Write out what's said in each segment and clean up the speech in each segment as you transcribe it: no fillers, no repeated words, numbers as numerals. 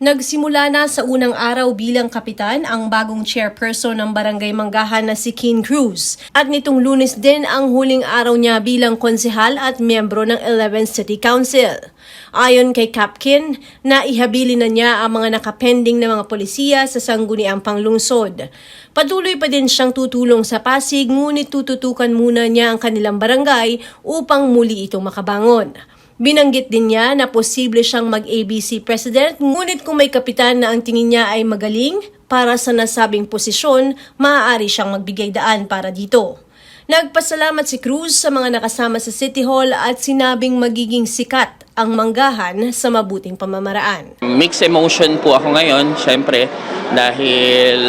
Nagsimula na sa unang araw bilang kapitan ang bagong chairperson ng Barangay Manggahan na si Kin Cruz. At nitong Lunes din ang huling araw niya bilang konsehal at miyembro ng 11th City Council. Ayon kay Kap Kin, naihabilin na niya ang mga nakapending na mga polisiya sa sangguniang panglungsod. Patuloy pa din siyang tutulong sa Pasig ngunit tututukan muna niya ang kanilang barangay upang muli itong makabangon. Binanggit din niya na posible siyang mag-ABC president ngunit kung may kapitan na ang tingin niya ay magaling para sa nasabing posisyon, maaari siyang magbigay daan para dito. Nagpasalamat si Cruz sa mga nakasama sa City Hall at sinabing magiging sikat ang Manggahan sa mabuting pamamaraan. Mixed emotion po ako ngayon, syempre, dahil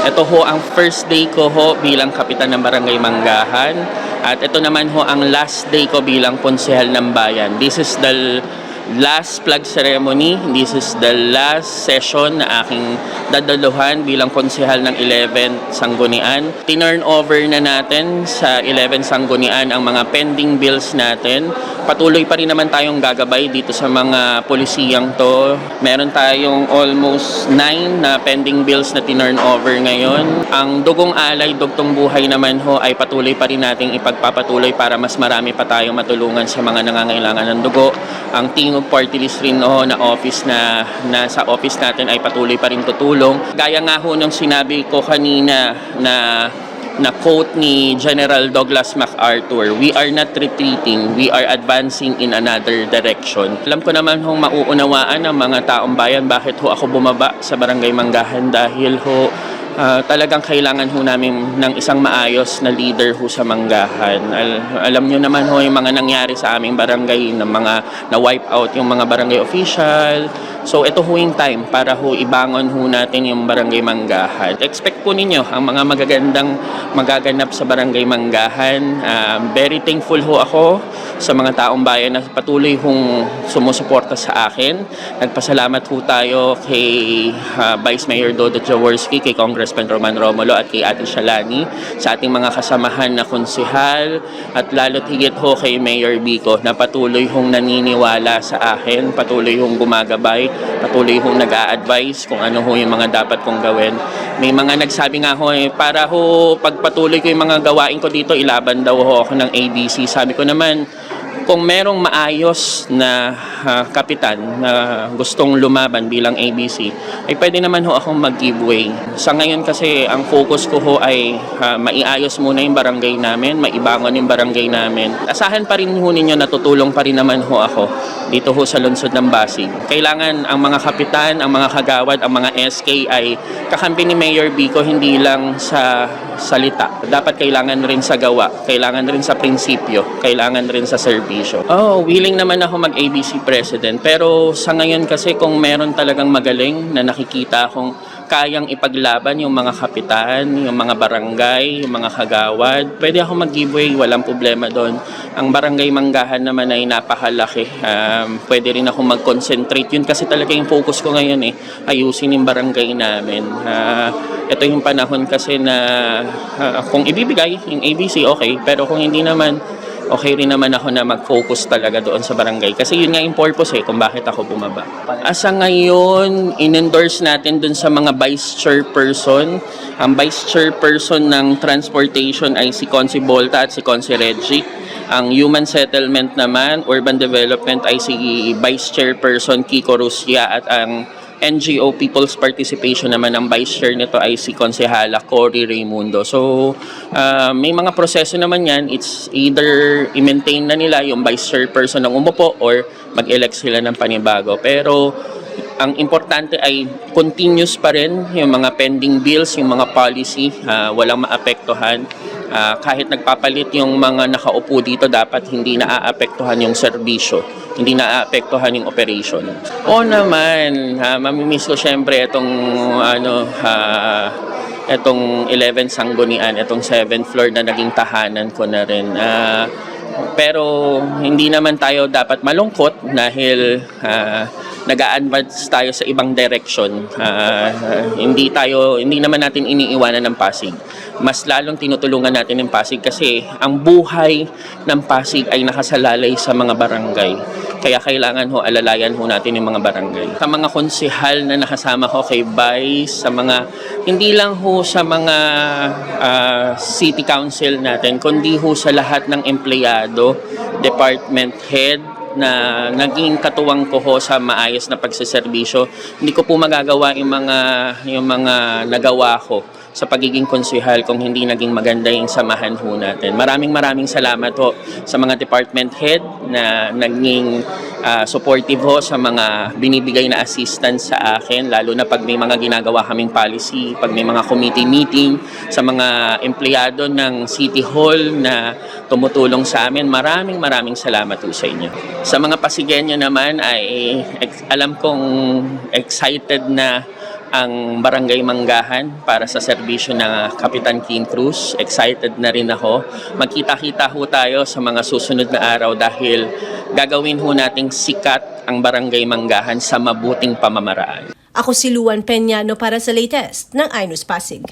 ito ho ang first day ko ho bilang kapitan ng Barangay Manggahan. At ito naman ho ang last day ko bilang konsehal ng bayan. This is the last flag ceremony. This is the last session na aking dadaluhan bilang konsehal ng 11 Sanggunian. Tinurn over na natin sa 11 Sanggunian ang mga pending bills natin. Patuloy pa rin naman tayong gagabay dito sa mga polisiyang to. Meron tayong almost 9 na pending bills na tinurn over ngayon. Ang dugong alay, dugtong buhay naman ho ay patuloy pa rin nating ipagpapatuloy para mas marami pa tayong matulungan sa mga nangangailangan ng dugo. Ang Team of Party List rin ho na office na nasa office natin ay patuloy pa rin tutulong. Gaya nga ho nung sinabi ko kanina na quote ni General Douglas MacArthur, "We are not retreating, we are advancing in another direction." Alam ko naman hong mauunawaan ng mga taong bayan bakit ho ako bumaba sa Barangay Manggahan dahil ho talagang kailangan ho namin ng isang maayos na leader ho sa Manggahan. Alam nyo naman ho yung mga nangyari sa aming barangay, ng mga na-wipe out yung mga barangay official. So ito ho yung time para ho ibangon ho natin yung Barangay Manggahan. Expect po ninyo ang mga magagandang magaganap sa Barangay Manggahan. Very thankful ho ako sa mga taong bayan na patuloy hong sumusuporta sa akin. Nagpasalamat ho tayo kay Vice Mayor Dodo Jaworski, kay Congressman Roman Romulo at kay Ate Shalani, sa ating mga kasamahan na konsehal at lalo't higit ho kay Mayor Bico na patuloy hong naniniwala sa akin, patuloy hong gumagabay, patuloy hong nag-a-advise kung ano ho yung mga dapat kong gawin. May mga nagsabi nga ho, para ho pagpatuloy ko yung mga gawain ko dito, ilaban daw ho ako ng ABC. Sabi ko naman, kung merong maayos na kapitan na gustong lumaban bilang ABC, ay pwede naman ho akong mag-giveaway. Sa ngayon kasi, ang focus ko ho ay maiayos muna yung barangay namin, maibangon yung barangay namin. Asahan pa rin ho ninyo, natutulong pa rin naman ho ako dito ho sa lungsod ng Pasig. Kailangan ang mga kapitan, ang mga kagawad, ang mga SK ay kakampi ni Mayor Bico hindi lang sa salita. Dapat kailangan rin sa gawa, kailangan rin sa prinsipyo, kailangan rin sa serbisyo. Willing naman ako mag-ABC president, pero sa ngayon kasi kung meron talagang magaling na nakikita akong kayang ipaglaban yung mga kapitan, yung mga barangay, yung mga kagawad, pwede ako mag-giveaway, walang problema doon. Ang Barangay Manggahan naman ay napakalaki. Pwede rin ako mag-concentrate. Yun kasi talaga yung focus ko ngayon ayusin yung barangay namin. Ito yung panahon kasi na kung ibibigay yung ABC, okay. Pero kung hindi naman, okay rin naman ako na mag-focus talaga doon sa barangay. Kasi yun nga yung purpose kung bakit ako bumaba. Asa ngayon, in-endorse natin doon sa mga vice chairperson. Ang vice chairperson ng transportation ay si Consi Bolta at si Consi Reggie. Ang human settlement naman, urban development ay si vice chairperson Kiko Rusya at ang NGO People's Participation naman ang vice chair nito ay si Konsehala Cory Raimundo. So, may mga proseso naman yan. It's either i-maintain na nila yung vice chairperson ng umupo or mag-elect sila ng panibago. Pero, ang importante ay continuous pa rin yung mga pending bills, yung mga policy, walang maapektuhan. Kahit nagpapalit yung mga nakaupo dito, dapat hindi naaapektuhan yung serbisyo, hindi naaapektuhan yung operation. O naman, mamimiss ko syempre itong 11 Sanggunian, itong 7th floor na naging tahanan ko na rin. Pero hindi naman tayo dapat malungkot dahil nag-a-advance tayo sa ibang direction. Hindi naman natin iniiwanan ng Pasig. Mas lalong tinutulungan natin ng Pasig kasi ang buhay ng Pasig ay nakasalalay sa mga barangay. Kaya kailangan ho alalayan ho natin yung mga barangay. Sa mga konsehal na nakasama ko kay Vice, sa mga, hindi lang ho sa mga city council natin, kundi ho sa lahat ng empleyado, department head, na naging katuwang ko ho sa maayos na pagseserbisyo. Hindi ko po magagawa yung mga nagawa ko sa pagiging konsehal kung hindi naging maganda yung samahan ho natin. Maraming salamat ho sa mga department head na naging supportive ho sa mga binibigay na assistance sa akin, lalo na pag may mga ginagawa kaming policy, pag may mga committee meeting, sa mga empleyado ng City Hall na tumutulong sa amin. Maraming salamat ho sa inyo. Sa mga Pasigueño naman ay alam kong excited na ang Barangay Manggahan para sa serbisyo ng Kapitan King Cruz. Excited na rin ako. Magkita-kita ho tayo sa mga susunod na araw dahil gagawin ho nating sikat ang Barangay Manggahan sa mabuting pamamaraan. Ako si Luan Peñano para sa latest ng iNews Pasig.